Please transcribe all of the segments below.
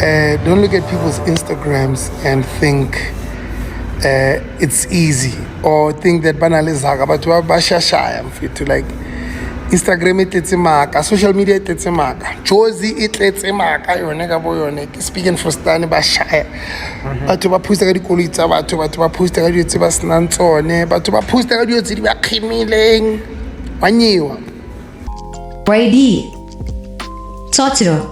Don't look at people's Instagrams and think it's easy, or think that banalizaga but bashashaya mfethu. Like Instagram it tletse maka, social media it tletse maka, Jozi it tletse maka yone ka bo yone ke speaking for stane ba shaya. Batho ba posta ka dikoloi tsa batho ba posta ka dilo tse ba senang tsone, batho ba posta ka dilo tse di ba khimileng wa nyiwa. Y.A.D Totiro.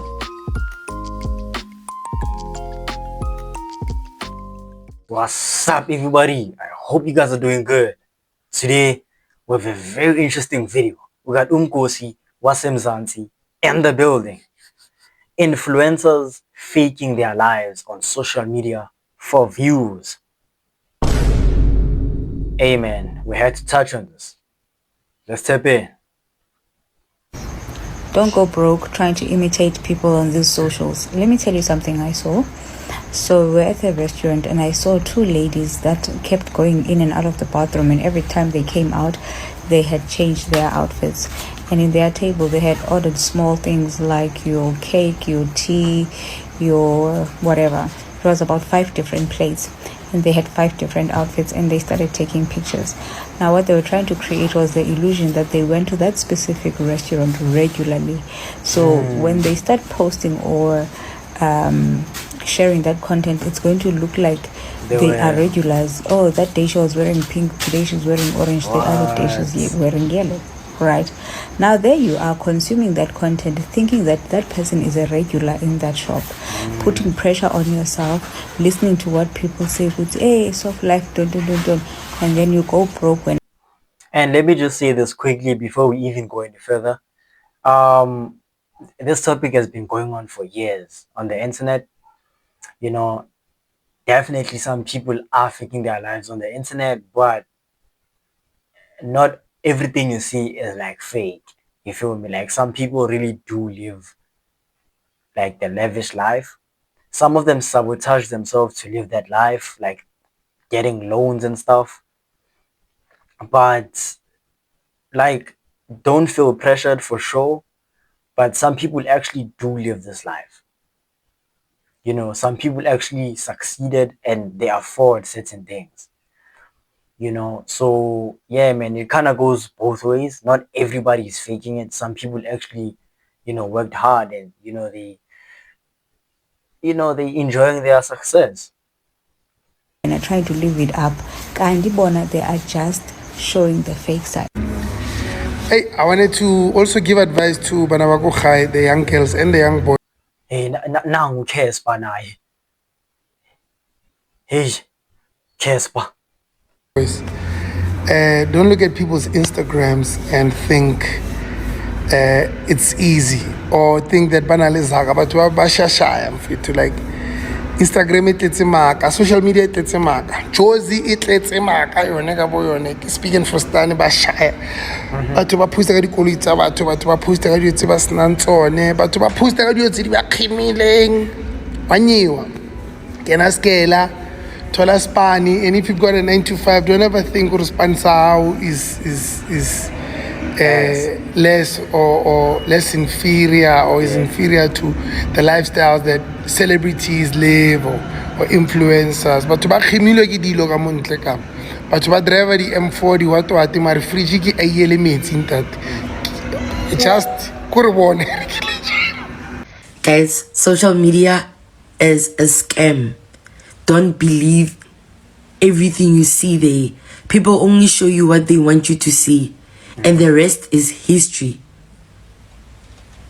What's up, everybody? I hope you guys are doing good. Today we have a very interesting video. We got Umkosi Wasemzansi in the building. Influencers faking their lives on social media for views. Amen. We had to touch on this. Let's tap in. Don't go broke trying to imitate people on these socials. Let me tell you something I saw. So we're at a restaurant and I saw two ladies that kept going in and out of the bathroom, and every time they came out they had changed their outfits, and in their table they had ordered small things like your cake, your tea, your whatever. It was about 5 different plates and they had 5 different outfits, and they started taking pictures. Now what they were trying to create was the illusion that they went to that specific restaurant regularly. So when they start posting or sharing that content, it's going to look like they are regulars. Oh, that day she was wearing pink, today she's wearing orange, the other day she's wearing yellow. Right now there you are consuming that content thinking that that person is a regular in that shop, putting pressure on yourself, listening to what people say, hey, soft life, don't, and then you go broke. And let me just say this quickly before we even go any further. This topic has been going on for years on the internet. You know, definitely some people are faking their lives on the internet, but not everything you see is like fake. You feel me? Like some people really do live like the lavish life. Some of them sabotage themselves to live that life, like getting loans and stuff. But like, don't feel pressured for sure. But some people actually do live this life. You know, some people actually succeeded and they afford certain things. You know, so yeah, man, it kind of goes both ways. Not everybody is faking it. Some people actually, you know, worked hard, and they enjoying their success. And I try to live it up. Kandi bona, they are just showing the fake side. Hey, I wanted to also give advice to Banabako Khai, the young girls and the young boys. Hey, nangu Casper naye. Hey, Casper. Don't look at people's Instagrams and think it's easy, or think that banalizaga but bashashaya mfethu. Like Instagram it tletse maka, social media it tletse maka, Jozi it tletse maka yone ka bo yone ke speaking for stane ba shaya. Batho ba posta ka dikoloi tsa batho ba posta ka dilo tse ba senang tsone, batho ba posta ka dilo tse di ba khimileng wa nyiwa. Kena skela thola spani, and if you've got a 9 to 5, don't ever think or span sao is less or less inferior, or is inferior to the lifestyles that celebrities live, or influencers. But to ba khimilwe ke dilo ka montle ka batho ba driver di M40 wa to ati mari fridge ke a yele metsi ntate just kore bone. Guys, social media is a scam. Don't believe everything you see there. People only show you what they want you to see, and the rest is history.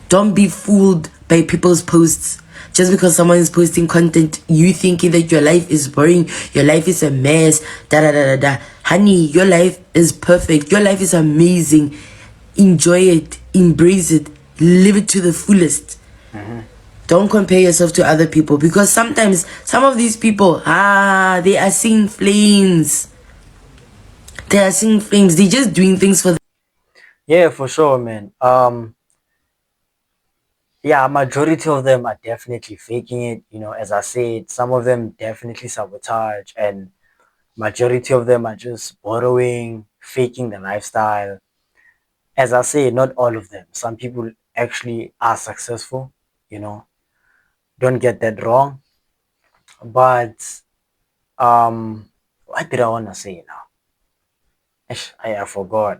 Don't be fooled by people's posts. Just because someone is posting content, you thinking that your life is boring, your life is a mess, Honey, your life is perfect. Your life is amazing. Enjoy it, embrace it, live it to the fullest. Don't compare yourself to other people, because sometimes some of these people, they are seeing flames. They are seeing flames. They're just doing things for them. Yeah, for sure, man. Yeah, majority of them are definitely faking it. You know, as I said, some of them definitely sabotage, and majority of them are just borrowing, faking the lifestyle. As I say, not all of them. Some people actually are successful, you know. Don't get that wrong. But what did I wanna say now? I forgot.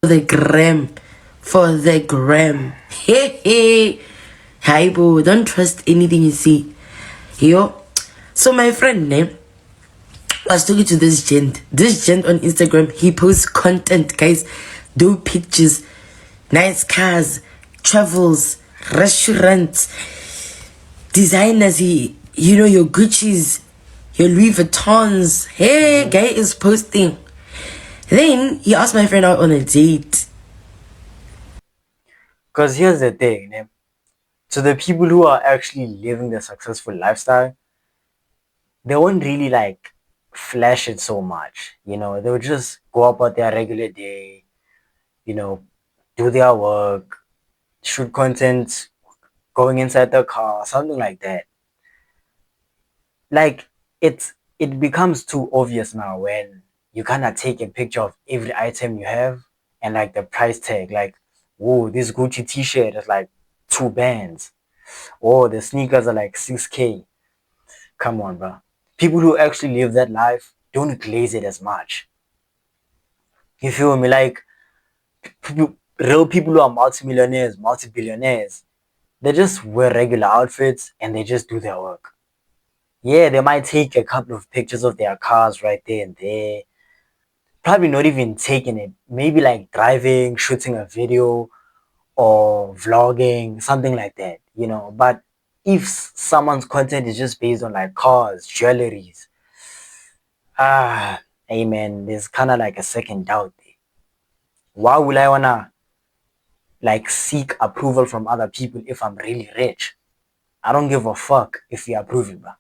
The gram. For the gram. Hey, hey. Hi, boo. Don't trust anything you see. Yo. So my friend, I was talking to this gent. This gent on Instagram, he posts content, guys. Dope pictures, nice cars, travels, restaurants, designers. Your Gucci's, your Louis Vuittons. Hey, guy is posting. Then he asked my friend out on a date. Because here's the thing, to the people who are actually living the successful lifestyle, they won't really like flash it so much. They'll just go about their regular day, do their work, shoot content, going inside the car, something like that. Like it becomes too obvious now when you kind of take a picture of every item you have and like the price tag, like, whoa, this Gucci t-shirt is like 2 bands. Oh, the sneakers are like 6K. Come on, bro. People who actually live that life don't glaze it as much. You feel me? Like real people who are multimillionaires, multi-billionaires, they just wear regular outfits and they just do their work. Yeah, they might take a couple of pictures of their cars right there and there. Probably not even taking it. Maybe like driving, shooting a video, or vlogging, something like that, But if someone's content is just based on like cars, jewelries, hey man, there's kind of like a second doubt there. Why will I wanna like seek approval from other people if I'm really rich? I don't give a fuck if you approve it, bro.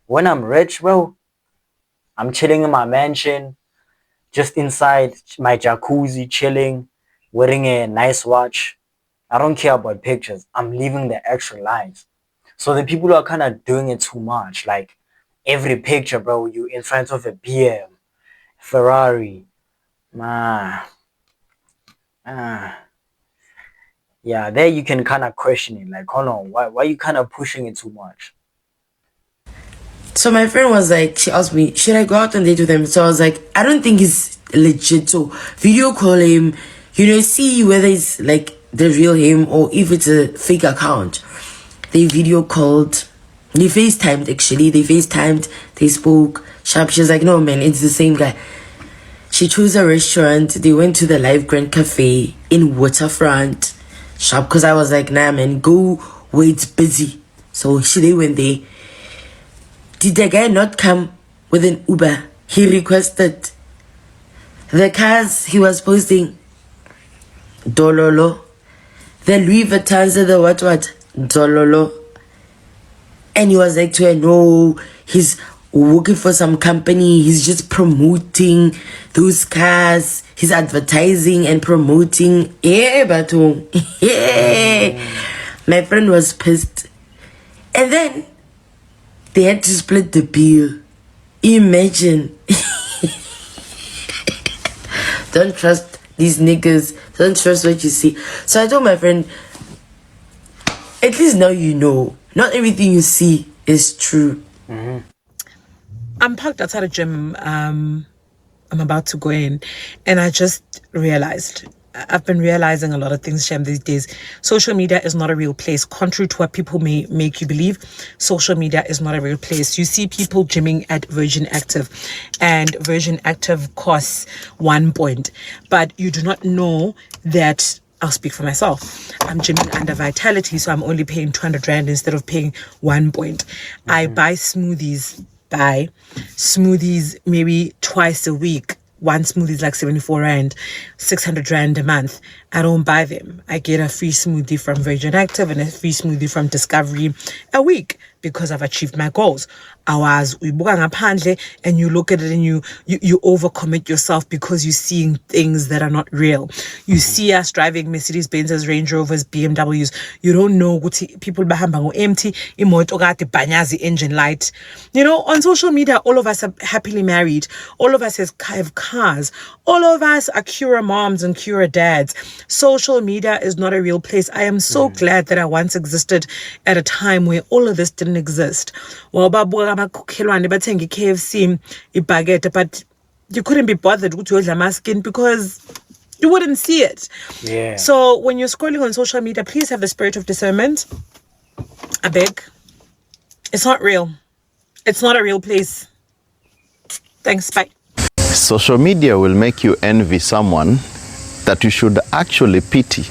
When I'm rich, bro, I'm chilling in my mansion, just inside my jacuzzi, chilling, wearing a nice watch. I don't care about pictures. I'm living the actual life. So the people who are kind of doing it too much, like every picture, bro, you in front of a BM, Ferrari, ah, yeah, there you can kind of question it. Like, hold on, why are you kind of pushing it too much? So my friend was like, she asked me, should I go out and date with him? So I was like, I don't think he's legit. So video call him, see whether it's like the real him or if it's a fake account. They video called, they FaceTimed actually. They spoke. Sharp, she's like, no man, it's the same guy. She chose a restaurant. They went to the Live Grand Cafe in Waterfront. Sharp, because I was like, nah man, go where it's busy. So they went there. Did the guy not come with an Uber? He requested. The cars he was posting, Dololo. The Louis Vuittons, the what? Dololo. And he was like to her, no, he's working for some company. He's just promoting those cars. He's advertising and promoting. Yeah, but yeah. My friend was pissed. And then they had to split the bill. Imagine. Don't trust these niggas. Don't trust what you see. So I told my friend, at least now you know. Not everything you see is true. Mm-hmm. I'm parked outside a gym. I'm about to go in, and I just realized. I've been realizing a lot of things, Shem, these days. Social media is not a real place. Contrary to what people may make you believe, social media is not a real place. You see people gymming at Virgin Active, and Virgin Active costs 1 point. But you do not know that, I'll speak for myself, I'm gymming under Vitality, so I'm only paying 200 Rand instead of paying 1 point. Mm-hmm. I buy smoothies maybe twice a week. One smoothie is like 74 Rand, 600 Rand a month. I don't buy them. I get a free smoothie from Virgin Active and a free smoothie from Discovery a week. because I've achieved my goals. Hours uyibuka ngaphandle and you look at it and you overcommit yourself because you're seeing things that are not real. You see us driving Mercedes Benz's, Range Rovers, BMWs. You don't know ukuthi people bahamba ngo empty imoto kade banyazi engine light. You know, on social media all of us are happily married. All of us have cars. All of us are Cura moms and Cura dads. Social media is not a real place. I am so glad that I once existed at a time where all of this didn't exist. Well, KFC, baguette, but you couldn't be bothered with your skin because you wouldn't see it. Yeah. So when you're scrolling on social media, please have the spirit of discernment. I beg. It's not real. It's not a real place. Thanks. Bye. Social media will make you envy someone that you should actually pity.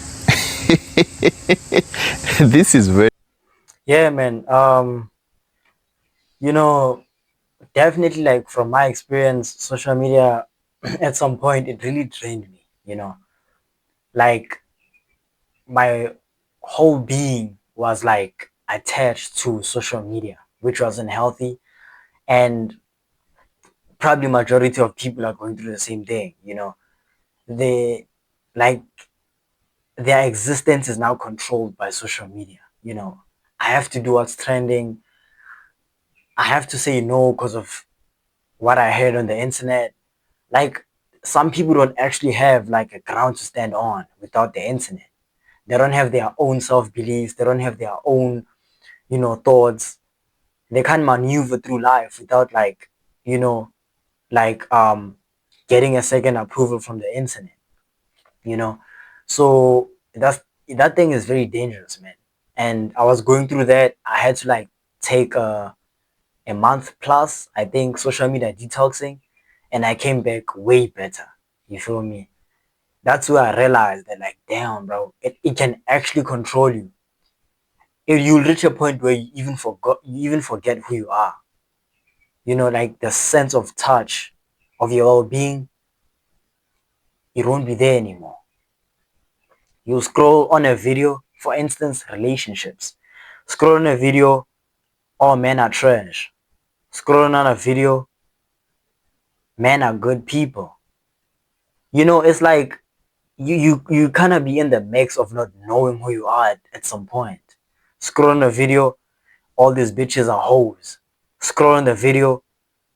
This is very... Yeah, man. You know, definitely, like, from my experience, social media at some point it really drained me, you know. Like, my whole being was like attached to social media, which wasn't healthy. And probably majority of people are going through the same thing, you know. They, like, their existence is now controlled by social media, you know. I have to do what's trending. I have to say no because of what I heard on the internet. Like, some people don't actually have like a ground to stand on without the internet. They don't have their own self-beliefs. They don't have their own, you know, thoughts. They can't maneuver through life without, like, you know, like getting a second approval from the internet, you know. So that thing is very dangerous, man. And I was going through that. I had to like take a month plus, I think, social media detoxing, and I came back way better. You feel me? That's where I realized that, like, damn, bro, it can actually control you. You'll reach a point where you even forget who you are. You know, like the sense of touch of your well-being, it won't be there anymore. You scroll on a video, for instance, relationships. Scroll on a video, all men are trash. Scrolling on a video, men are good people. You know, it's like you kind of be in the mix of not knowing who you are at some point. Scrolling a video, all these bitches are hoes. Scrolling the video,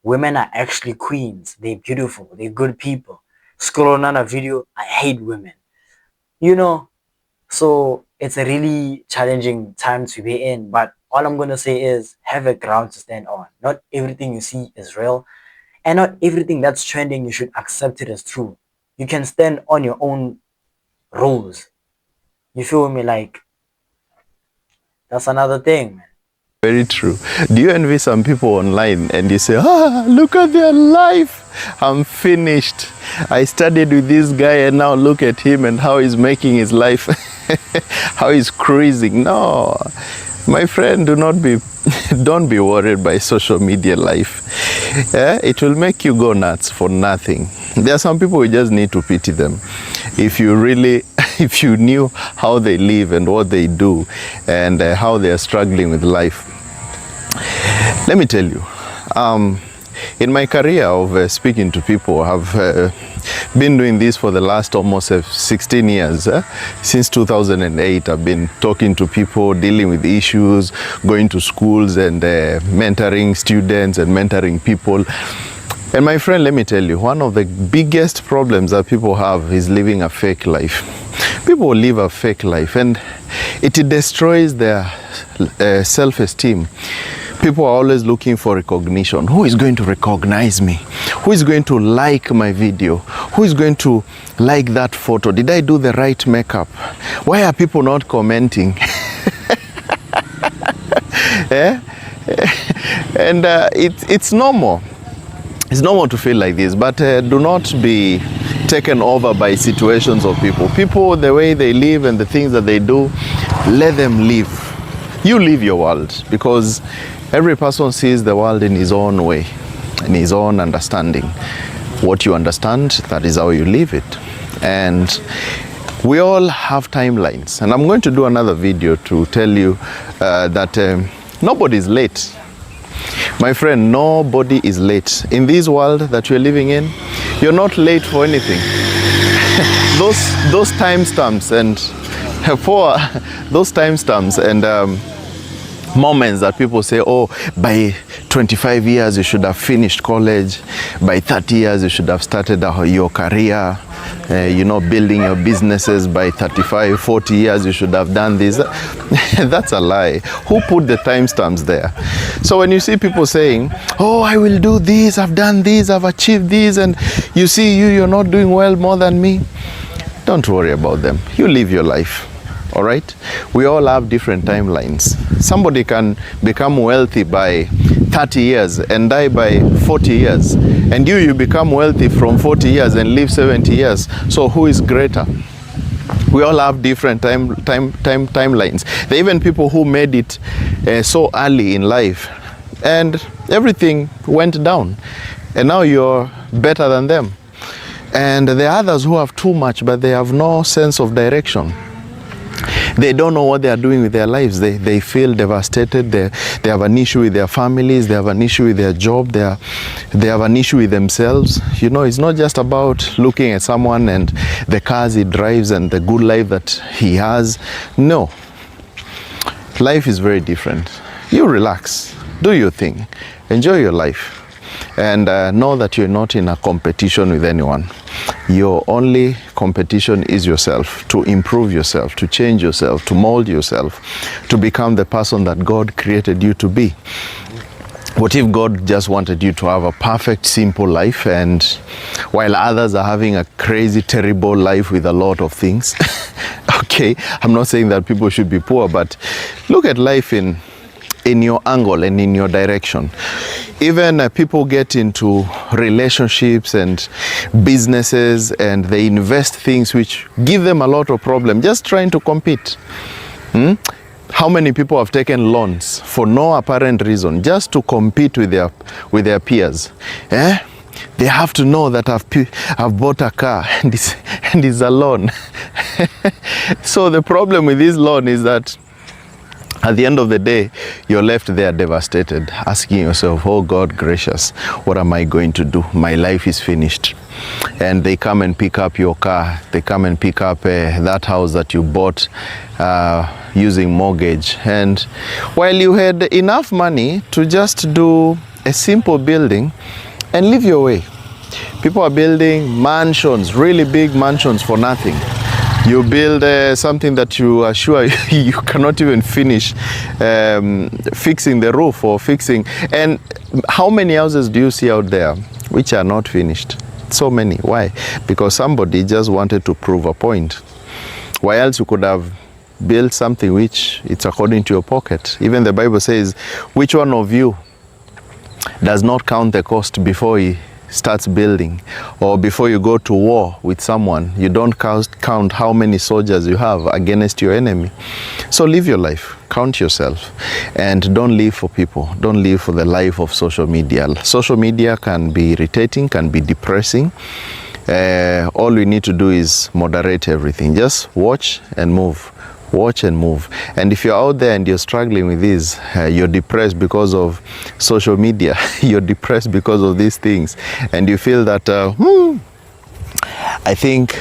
women are actually queens. They're beautiful. They're good people. Scrolling on a video, I hate women. You know, so it's a really challenging time to be in. But all I'm going to say is have a ground to stand on. Not everything you see is real. And not everything that's trending, you should accept it as true. You can stand on your own rules. You feel me? Like, that's another thing, man. Very true. Do you envy some people online and you say, look at their life, I'm finished. I studied with this guy and now look at him and how he's making his life, how he's cruising. No, my friend, don't be worried by social media life. It will make you go nuts for nothing. There are some people who just need to pity them. If you knew how they live and what they do and how they are struggling with life. Let me tell you, in my career of speaking to people, I've been doing this for the last almost 16 years. Since 2008, I've been talking to people, dealing with issues, going to schools and mentoring students and mentoring people. And my friend, let me tell you, one of the biggest problems that people have is living a fake life. People live a fake life and it destroys their self-esteem. People are always looking for recognition. Who is going to recognize me? Who is going to like my video? Who is going to like that photo? Did I do the right makeup? Why are people not commenting? And it's normal. It's normal to feel like this, but do not be taken over by situations of people. People, the way they live and the things that they do, let them live. You live your world, because every person sees the world in his own way, in his own understanding. What you understand, that is how you live it. And we all have timelines. And I'm going to do another video to tell you that Nobody's late. My friend, nobody is late. In this world that you're living in, you're not late for anything. Those timestamps and for those timestamps and moments that people say, oh, by 25 years you should have finished college, by 30 years you should have started your career, building your businesses, by 35, 40 years you should have done this. That's a lie. Who put the timestamps there? So when you see people saying, oh, I will do this, I've done this, I've achieved this, and you see you're not doing well more than me, don't worry about them. You live your life. All right, we all have different timelines. Somebody can become wealthy by 30 years and die by 40 years, and you become wealthy from 40 years and live 70 years. So who is greater? We all have different timelines. There are even people who made it so early in life and everything went down, and now you're better than them. And there are others who have too much, but they have no sense of direction. They don't know what they are doing with their lives. They feel devastated. They have an issue with their families. They have an issue with their job. They have an issue with themselves. It's not just about looking at someone and the cars he drives and the good life that he has. No. Life is very different. You relax. Do your thing. Enjoy your life. And know that you're not in a competition with anyone. Your only competition is yourself, to improve yourself, to change yourself, to mold yourself, to become the person that God created you to be. What if God just wanted you to have a perfect, simple life, and while others are having a crazy, terrible life with a lot of things? Okay, I'm not saying that people should be poor, but look at life in your angle and in your direction. Even people get into relationships and businesses and they invest things which give them a lot of problem just trying to compete. How many people have taken loans for no apparent reason just to compete with their peers? They have to know that I've bought a car and it's a loan. So the problem with this loan is that at the end of the day, you're left there devastated, asking yourself, oh God gracious, what am I going to do? My life is finished. And they come and pick up your car. They come and pick up that house that you bought using mortgage. And while you had enough money to just do a simple building and live your way. People are building mansions, really big mansions for nothing. You build something that you are sure you cannot even finish fixing the roof or fixing. And how many houses do you see out there which are not finished? So many. Why? Because somebody just wanted to prove a point. Why else you could have built something which it's according to your pocket. Even the Bible says, which one of you does not count the cost before he starts building, or before you go to war with someone, you don't count how many soldiers you have against your enemy. So live your life, count yourself, and don't live for people. Don't live for the life of social media. Social media can be irritating, can be depressing. All we need to do is moderate everything. Just watch and move. Watch and move. And if you're out there and you're struggling with this, you're depressed because of social media, you're depressed because of these things, and you feel that I think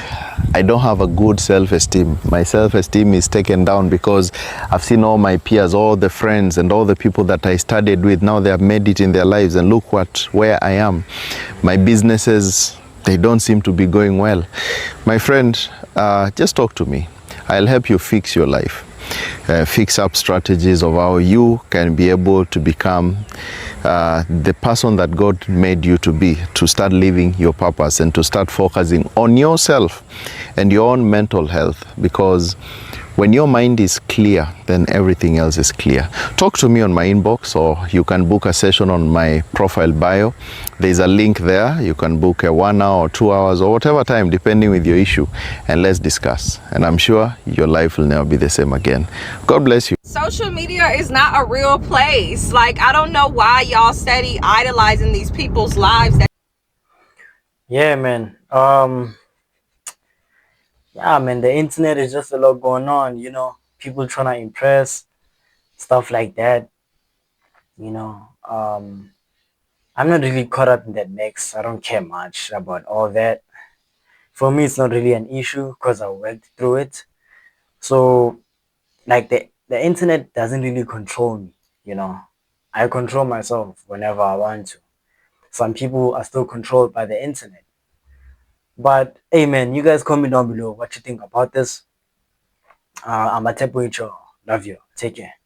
I don't have a good self-esteem. My self-esteem is taken down because I've seen all my peers, all the friends and all the people that I studied with, now they have made it in their lives, and look where I am. My businesses, they don't seem to be going well. My friend, just talk to me. I'll help you fix your life, fix up strategies of how you can be able to become the person that God made you to be, to start living your purpose and to start focusing on yourself and your own mental health. Because when your mind is clear, then everything else is clear. Talk to me on my inbox, or you can book a session on my profile bio. There's a link there. You can book a 1 hour or 2 hours or whatever time, depending with your issue, and let's discuss. And I'm sure your life will never be the same again. God bless you. Social media is not a real place. Like, I don't know why y'all steady idolizing these people's lives. Yeah, man. Yeah, man, the internet is just a lot going on, you know, people trying to impress, stuff like that. You know, I'm not really caught up in that mix. I don't care much about all that. For me, it's not really an issue because I worked through it. So, like the internet doesn't really control me. You know, I control myself whenever I want to. Some people are still controlled by the internet. But hey, man, you guys comment down below what you think about this. I'm a Tempo Love you. Take care.